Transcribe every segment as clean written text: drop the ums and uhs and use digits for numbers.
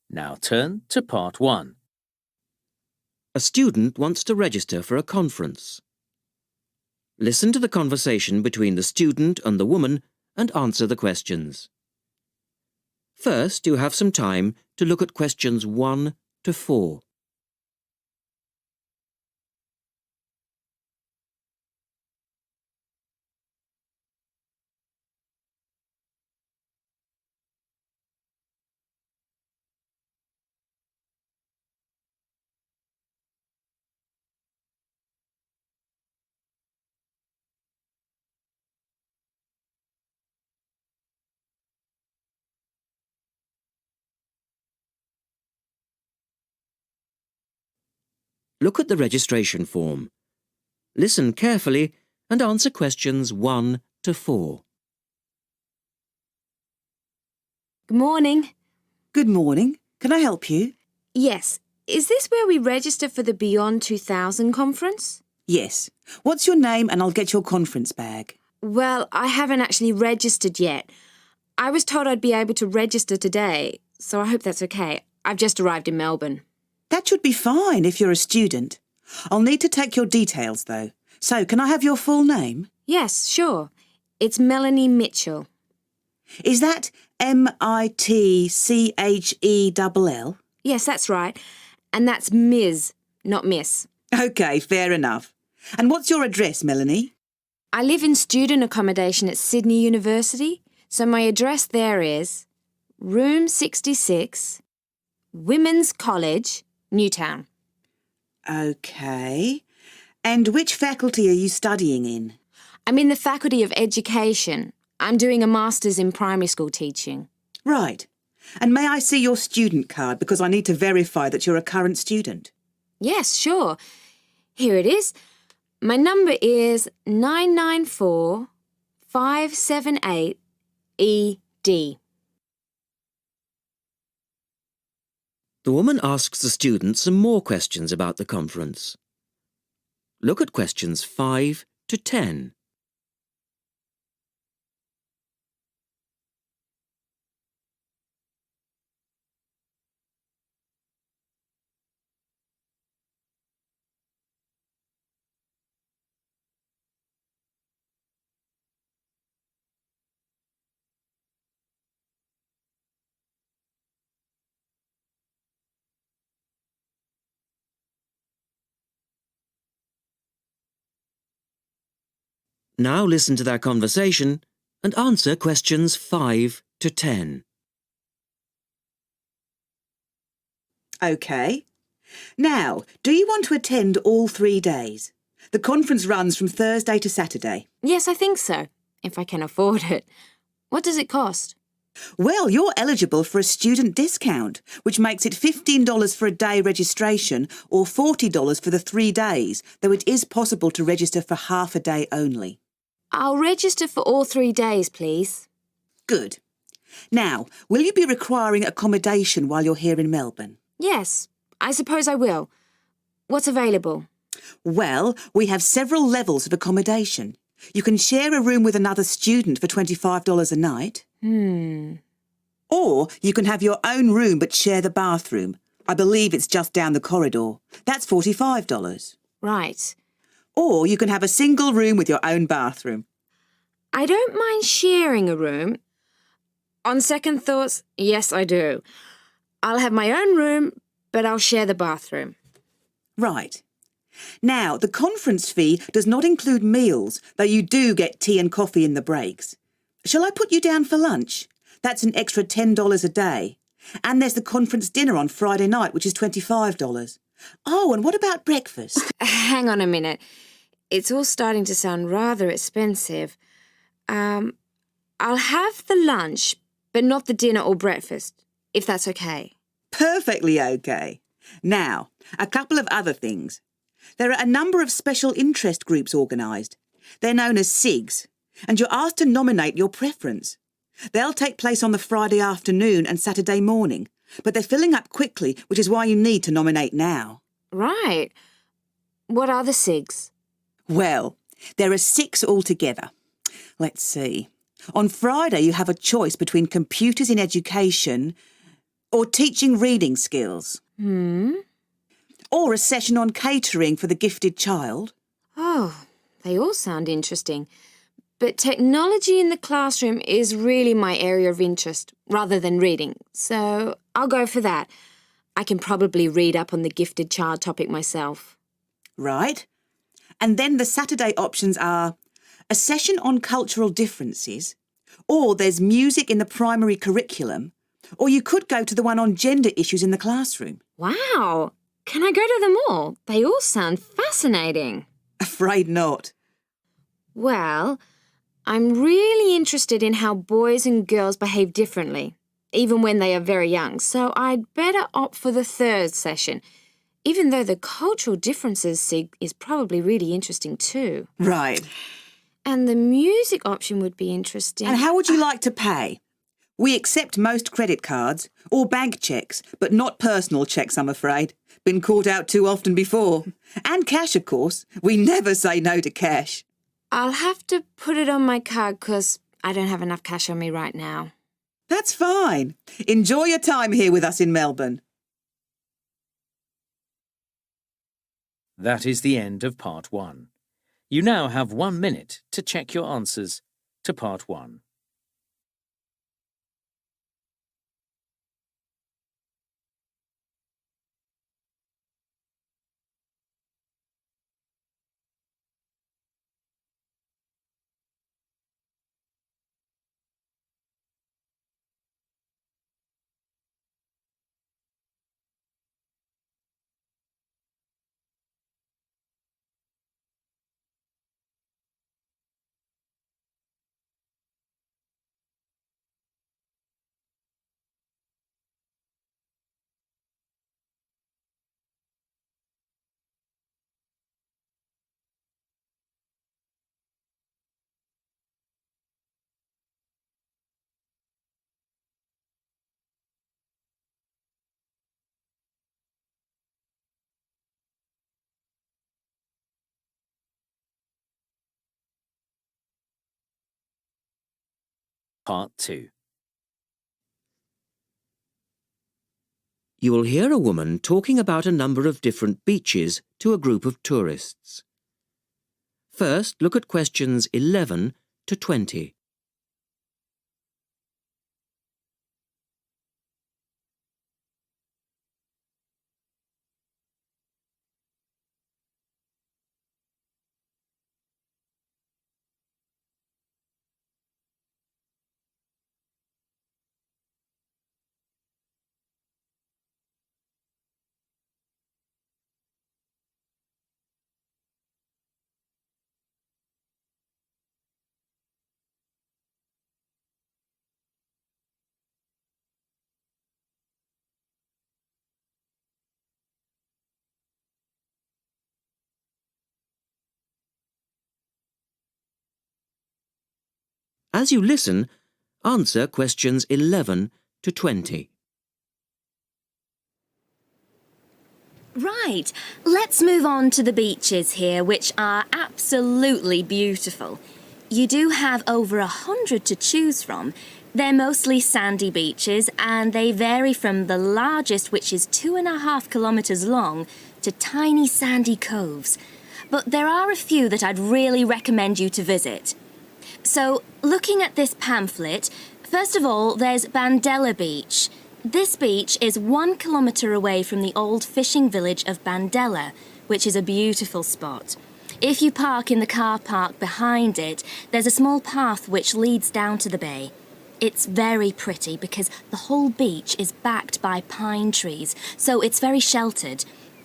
Now turn to part 1. A student wants to register for a conference. Listen to the conversation between the student and the woman and answer the questions. First, you have some time to look at questions 1 to 4. Look at the registration form. Listen carefully and answer questions 1 to 4. Good morning. Good morning. Can I help you? Yes. Is this where we register for the Beyond 2000 conference? Yes. What's your name and I'll get your conference bag. Well, I haven't actually registered yet. I was told I'd be able to register today, so I hope that's okay. I've just arrived in Melbourne. That should be fine if you're a student. I'll need to take your details though. So, can I have your full name? Yes, sure. It's Melanie Mitchell. Is that Mitchell? Yes, that's right. And that's Ms, not Miss. OK, fair enough. And what's your address, Melanie? I live in student accommodation at Sydney University, so my address there is Room 66, Women's College, Newtown. OK. And which faculty are you studying in? I'm in the Faculty of Education. I'm doing a Master's in Primary School teaching. Right. And may I see your student card because I need to verify that you're a current student? Yes, sure. Here it is. My number is 994578ED. The woman asks the student some more questions about the conference. Look at questions 5 to 10. Now listen to their conversation and answer questions 5 to 10. OK. Now, do you want to attend all 3 days? The conference runs from Thursday to Saturday. Yes, I think so, if I can afford it. What does it cost? Well, you're eligible for a student discount, which makes it $15 for a day registration or $40 for the 3 days, though it is possible to register for half a day only. I'll register for all 3 days, please. Good. Now, will you be requiring accommodation while you're here in Melbourne? Yes, I suppose I will. What's available? Well, we have several levels of accommodation. You can share a room with another student for $25 a night. Or you can have your own room but share the bathroom. I believe it's just down the corridor. That's $45. Right. Or you can have a single room with your own bathroom. I don't mind sharing a room. On second thoughts, yes, I do. I'll have my own room, but I'll share the bathroom. Right. Now, the conference fee does not include meals, though you do get tea and coffee in the breaks. Shall I put you down for lunch? That's an extra $10 a day. And there's the conference dinner on Friday night, which is $25. Oh, and what about breakfast? Hang on a minute. It's all starting to sound rather expensive. I'll have the lunch, but not the dinner or breakfast, if that's okay. Perfectly okay. Now, a couple of other things. There are a number of special interest groups organised. They're known as SIGs, and you're asked to nominate your preference. They'll take place on the Friday afternoon and Saturday morning, but they're filling up quickly, which is why you need to nominate now. Right. What are the SIGs? Well, there are 6 altogether. Let's see. On Friday, you have a choice between computers in education, or teaching reading skills. Or a session on catering for the gifted child. Oh, they all sound interesting. But technology in the classroom is really my area of interest, rather than reading. So I'll go for that. I can probably read up on the gifted child topic myself. Right. And then the Saturday options are a session on cultural differences, or there's music in the primary curriculum, or you could go to the one on gender issues in the classroom. Wow! Can I go to them all? They all sound fascinating. Afraid not. Well, I'm really interested in how boys and girls behave differently, even when they are very young, so I'd better opt for the third session, even though the cultural differences sig is probably really interesting too. Right. And the music option would be interesting. And how would you like to pay? We accept most credit cards or bank cheques, but not personal cheques, I'm afraid. Been caught out too often before. And cash, of course. We never say no to cash. I'll have to put it on my card because I don't have enough cash on me right now. That's fine. Enjoy your time here with us in Melbourne. That is the end of Part 1. You now have 1 minute to check your answers to Part 1. Part 2. You will hear a woman talking about a number of different beaches to a group of tourists. First, look at questions 11 to 20. As you listen, answer questions 11 to 20. Right, let's move on to the beaches here, which are absolutely beautiful. You do have over 100 to choose from. They're mostly sandy beaches and they vary from the largest, which is 2.5 kilometres long, to tiny sandy coves. But there are a few that I'd really recommend you to visit. So, looking at this pamphlet, first of all, there's Bandella Beach. This beach is 1 kilometre away from the old fishing village of Bandella, which is a beautiful spot. If you park in the car park behind it, there's a small path which leads down to the bay. It's very pretty because the whole beach is backed by pine trees, so it's very sheltered.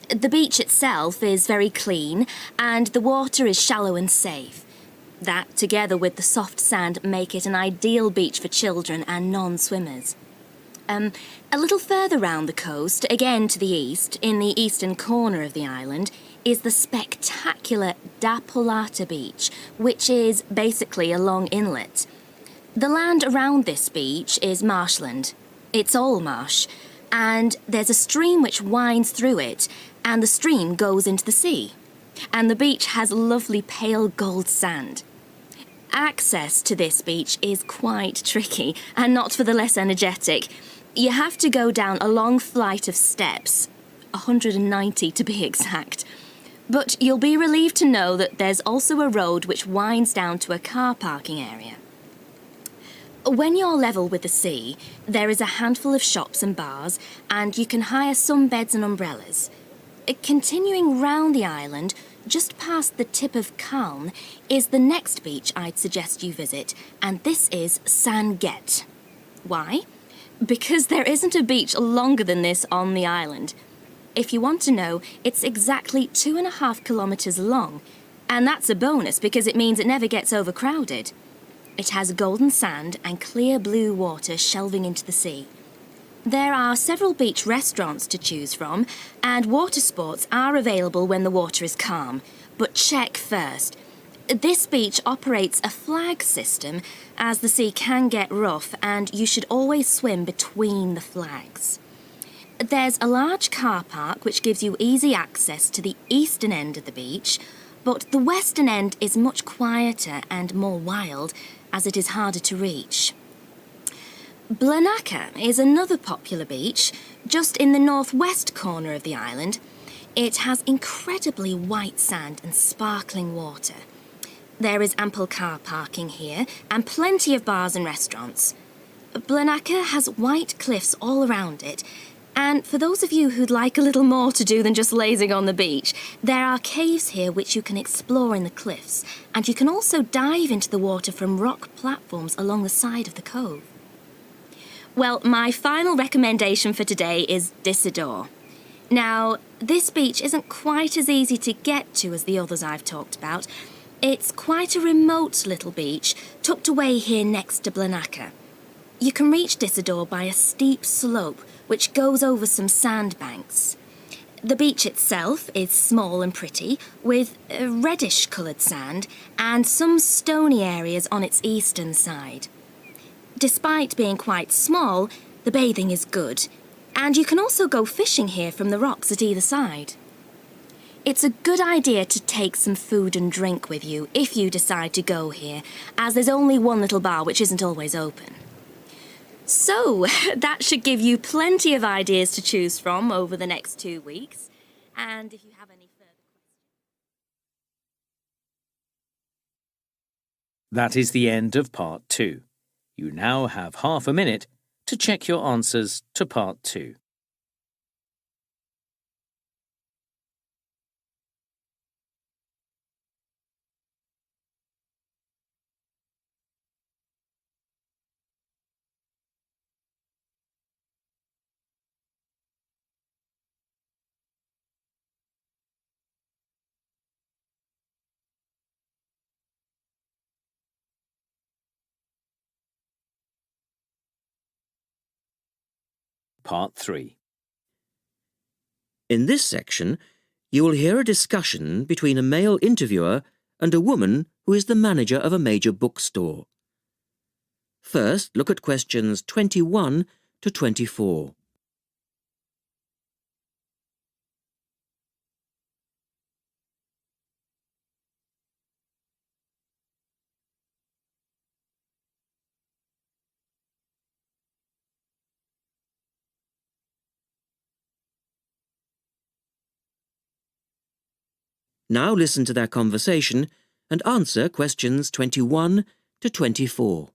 The beach itself is very clean and the water is shallow and safe. That, together with the soft sand, make it an ideal beach for children and non-swimmers. A little further round the coast, again to the east, in the eastern corner of the island, is the spectacular Da Polata Beach, which is basically a long inlet. The land around this beach is marshland. It's all marsh, and there's a stream which winds through it, and the stream goes into the sea. And the beach has lovely pale gold sand. Access to this beach is quite tricky and not for the less energetic. You have to go down a long flight of steps, 190 to be exact. But you'll be relieved to know that there's also a road which winds down to a car parking area. When you're level with the sea, there is a handful of shops and bars, and you can hire some beds and umbrellas. Continuing round the island, just past the tip of Calm, is the next beach I'd suggest you visit, and this is San Get. Why? Because there isn't a beach longer than this on the island. If you want to know, it's exactly 2.5 kilometres long, and that's a bonus because it means it never gets overcrowded. It has golden sand and clear blue water shelving into the sea. There are several beach restaurants to choose from, and water sports are available when the water is calm, but check first. This beach operates a flag system, as the sea can get rough, and you should always swim between the flags. There's a large car park which gives you easy access to the eastern end of the beach, but the western end is much quieter and more wild, as it is harder to reach. Blanaka is another popular beach, just in the northwest corner of the island. It has incredibly white sand and sparkling water. There is ample car parking here and plenty of bars and restaurants. Blanaka has white cliffs all around it, and for those of you who'd like a little more to do than just lazing on the beach, there are caves here which you can explore in the cliffs, and you can also dive into the water from rock platforms along the side of the cove. Well, my final recommendation for today is Disador. Now, this beach isn't quite as easy to get to as the others I've talked about. It's quite a remote little beach, tucked away here next to Blanaka. You can reach Disador by a steep slope which goes over some sandbanks. The beach itself is small and pretty, with reddish-coloured sand and some stony areas on its eastern side. Despite being quite small, the bathing is good, and you can also go fishing here from the rocks at either side. It's a good idea to take some food and drink with you if you decide to go here, as there's only one little bar which isn't always open. So, that should give you plenty of ideas to choose from over the next 2 weeks. And if you have any further questions... That is the end of part 2. You now have half a minute to check your answers to part 2. Part 3. In this section, you will hear a discussion between a male interviewer and a woman who is the manager of a major bookstore. First, look at questions 21 to 24. Now listen to their conversation and answer questions 21 to 24.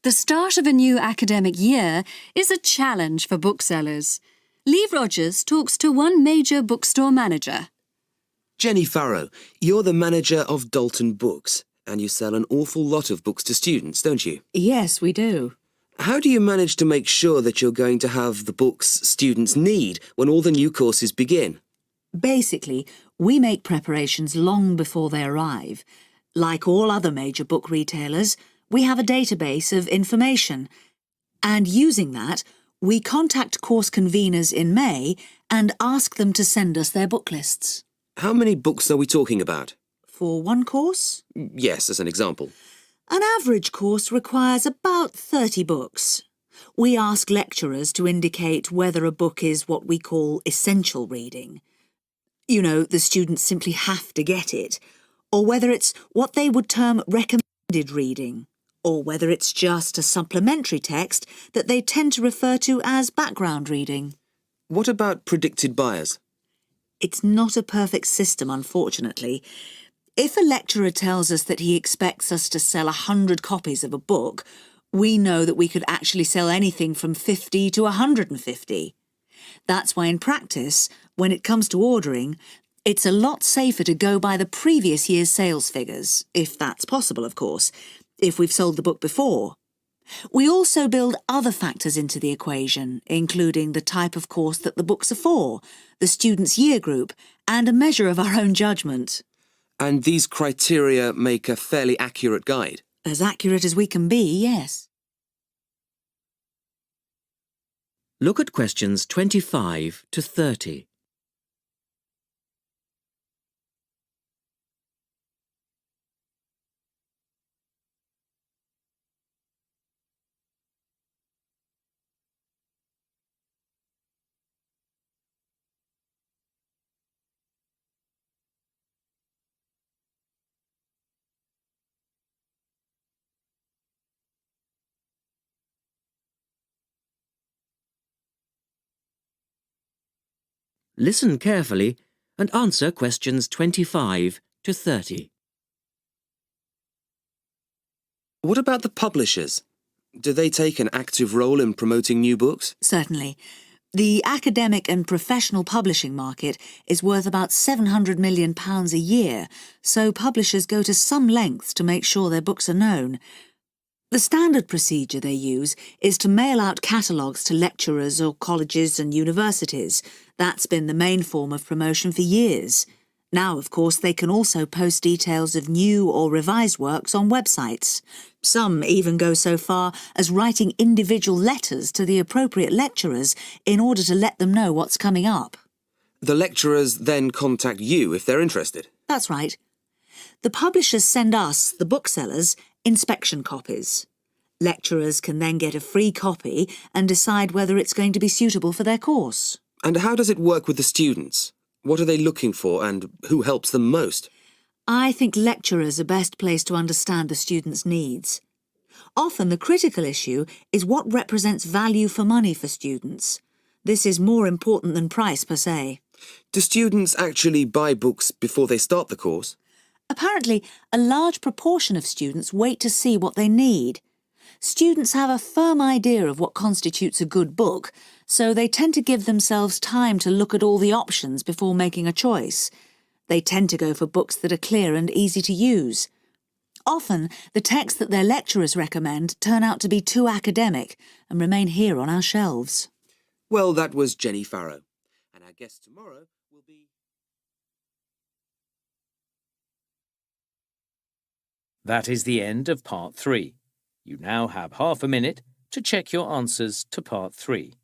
The start of a new academic year is a challenge for booksellers. Lee Rogers talks to one major bookstore manager. Jenny Farrow, you're the manager of Dalton Books, and you sell an awful lot of books to students, don't you? Yes, we do. How do you manage to make sure that you're going to have the books students need when all the new courses begin? Basically, we make preparations long before they arrive. Like all other major book retailers, we have a database of information. And using that, we contact course conveners in May and ask them to send us their book lists. How many books are we talking about? For one course? Yes, as an example. An average course requires about 30 books. We ask lecturers to indicate whether a book is what we call essential reading. You know, the students simply have to get it, or whether it's what they would term recommended reading, or whether it's just a supplementary text that they tend to refer to as background reading. What about predicted buyers? It's not a perfect system, unfortunately. If a lecturer tells us that he expects us to sell 100 copies of a book, we know that we could actually sell anything from 50 to 150. That's why in practice, when it comes to ordering, it's a lot safer to go by the previous year's sales figures, if that's possible, of course, if we've sold the book before. We also build other factors into the equation, including the type of course that the books are for, the student's year group, and a measure of our own judgment. And these criteria make a fairly accurate guide? As accurate as we can be, yes. Look at questions 25 to 30. Listen carefully and answer questions 25 to 30. What about the publishers? Do they take an active role in promoting new books? Certainly. The academic and professional publishing market is worth about £700 million a year, so publishers go to some lengths to make sure their books are known. The standard procedure they use is to mail out catalogues to lecturers or colleges and universities. That's been the main form of promotion for years. Now, of course, they can also post details of new or revised works on websites. Some even go so far as writing individual letters to the appropriate lecturers in order to let them know what's coming up. The lecturers then contact you if they're interested? That's right. The publishers send us, the booksellers, inspection copies. Lecturers can then get a free copy and decide whether it's going to be suitable for their course. And how does it work with the students? What are they looking for and who helps them most? I think lecturers are best placed to understand the students' needs. Often the critical issue is what represents value for money for students. This is more important than price per se. Do students actually buy books before they start the course? Apparently, a large proportion of students wait to see what they need. Students have a firm idea of what constitutes a good book, so they tend to give themselves time to look at all the options before making a choice. They tend to go for books that are clear and easy to use. Often, the texts that their lecturers recommend turn out to be too academic and remain here on our shelves. Well, that was Jenny Farrow. And our guest tomorrow will be... That is the end of Part 3. You now have half a minute to check your answers to Part 3.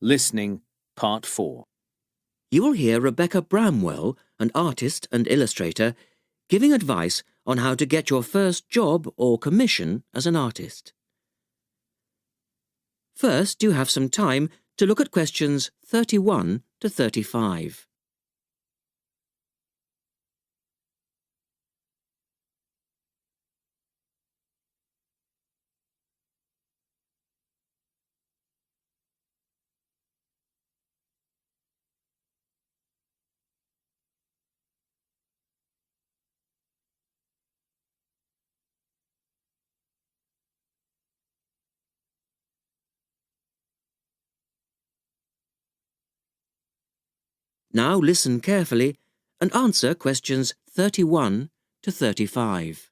Listening, Part 4. You will hear Rebecca Bramwell, an artist and illustrator, giving advice on how to get your first job or commission as an artist. First, you have some time to look at questions 31 to 35. Now listen carefully and answer questions 31 to 35.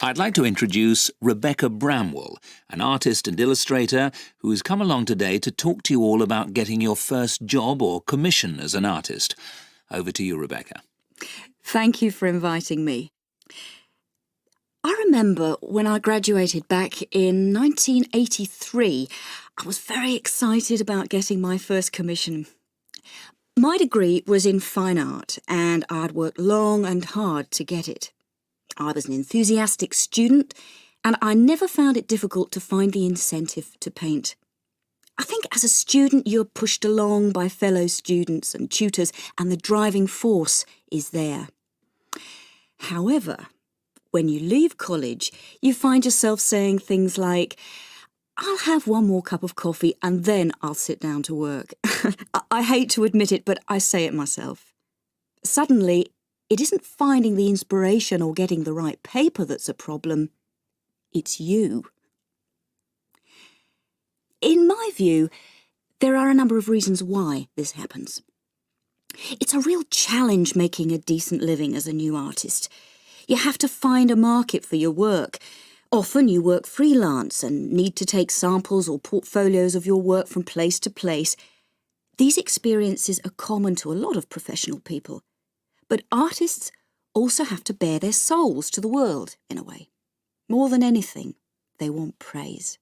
I'd like to introduce Rebecca Bramwell, an artist and illustrator who has come along today to talk to you all about getting your first job or commission as an artist. Over to you, Rebecca. Thank you for inviting me. I remember when I graduated back in 1983, I was very excited about getting my first commission. My degree was in fine art, and I'd worked long and hard to get it. I was an enthusiastic student, and I never found it difficult to find the incentive to paint. I think as a student you're pushed along by fellow students and tutors, and the driving force is there. However, when you leave college, you find yourself saying things like, I'll have one more cup of coffee and then I'll sit down to work. I hate to admit it, but I say it myself. Suddenly, it isn't finding the inspiration or getting the right paper that's a problem. It's you. In my view, there are a number of reasons why this happens. It's a real challenge making a decent living as a new artist. You have to find a market for your work. Often you work freelance and need to take samples or portfolios of your work from place to place. These experiences are common to a lot of professional people. But artists also have to bare their souls to the world, in a way. More than anything, they want praise.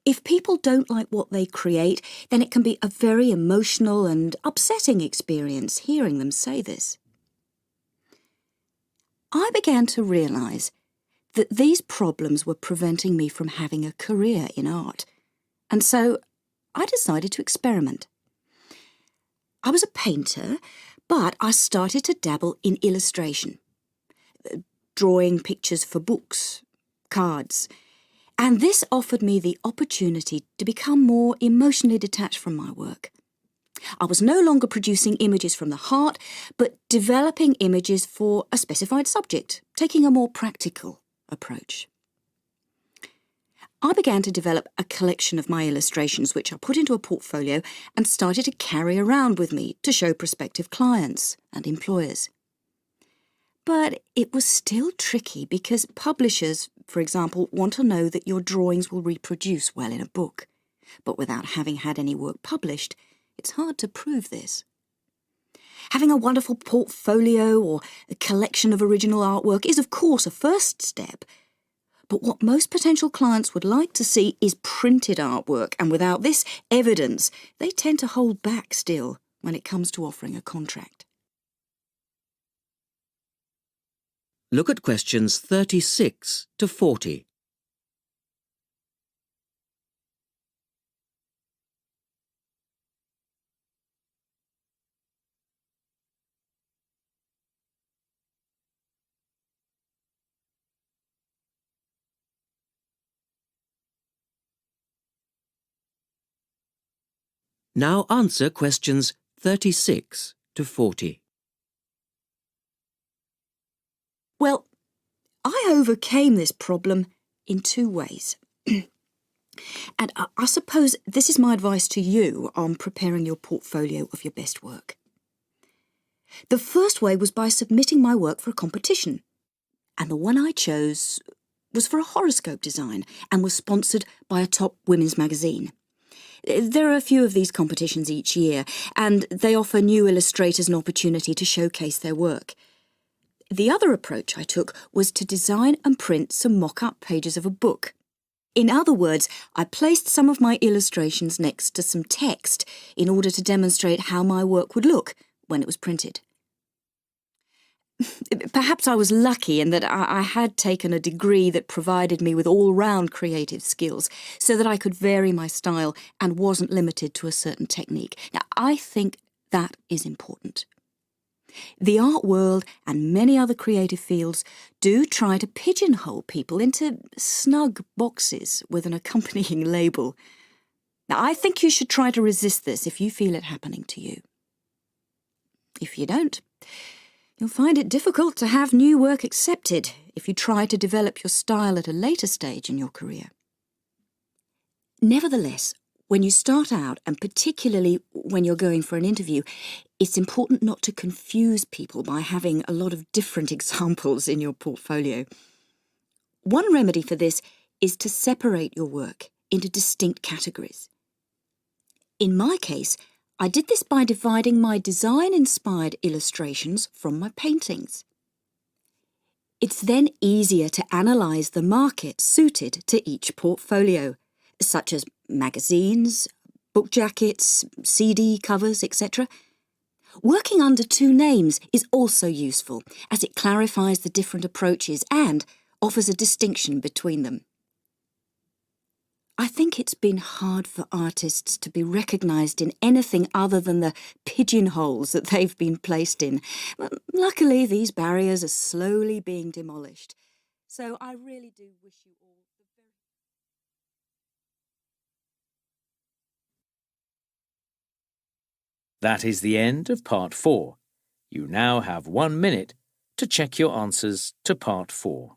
If people don't like what they create, then it can be a very emotional and upsetting experience hearing them say this. I began to realise that these problems were preventing me from having a career in art, and so I decided to experiment. I was a painter, but I started to dabble in illustration, drawing pictures for books, cards, and this offered me the opportunity to become more emotionally detached from my work. I was no longer producing images from the heart, but developing images for a specified subject, taking a more practical approach. I began to develop a collection of my illustrations, which I put into a portfolio and started to carry around with me to show prospective clients and employers. But it was still tricky because publishers, for example, want to know that your drawings will reproduce well in a book. But without having had any work published, it's hard to prove this. Having a wonderful portfolio or a collection of original artwork is, of course, a first step. But what most potential clients would like to see is printed artwork, and without this evidence, they tend to hold back still when it comes to offering a contract. Look at questions 36 to 40. Now answer questions 36 to 40. Well, I overcame this problem in two ways. And I suppose this is my advice to you on preparing your portfolio of your best work. The first way was by submitting my work for a competition. And the one I chose was for a horoscope design and was sponsored by a top women's magazine. There are a few of these competitions each year, and they offer new illustrators an opportunity to showcase their work. The other approach I took was to design and print some mock-up pages of a book. In other words, I placed some of my illustrations next to some text in order to demonstrate how my work would look when it was printed. Perhaps I was lucky in that I had taken a degree that provided me with all-round creative skills so that I could vary my style and wasn't limited to a certain technique. Now, I think that is important. The art world and many other creative fields do try to pigeonhole people into snug boxes with an accompanying label. Now, I think you should try to resist this if you feel it happening to you. If you don't, you'll find it difficult to have new work accepted if you try to develop your style at a later stage in your career. Nevertheless, when you start out, and particularly when you're going for an interview, it's important not to confuse people by having a lot of different examples in your portfolio. One remedy for this is to separate your work into distinct categories. In my case, I did this by dividing my design-inspired illustrations from my paintings. It's then easier to analyse the market suited to each portfolio, such as magazines, book jackets, CD covers, etc. Working under two names is also useful, as it clarifies the different approaches and offers a distinction between them. I think it's been hard for artists to be recognised in anything other than the pigeonholes that they've been placed in. Luckily, these barriers are slowly being demolished. So I really do wish you all the very... That is the end of Part 4. You now have 1 minute to check your answers to Part 4.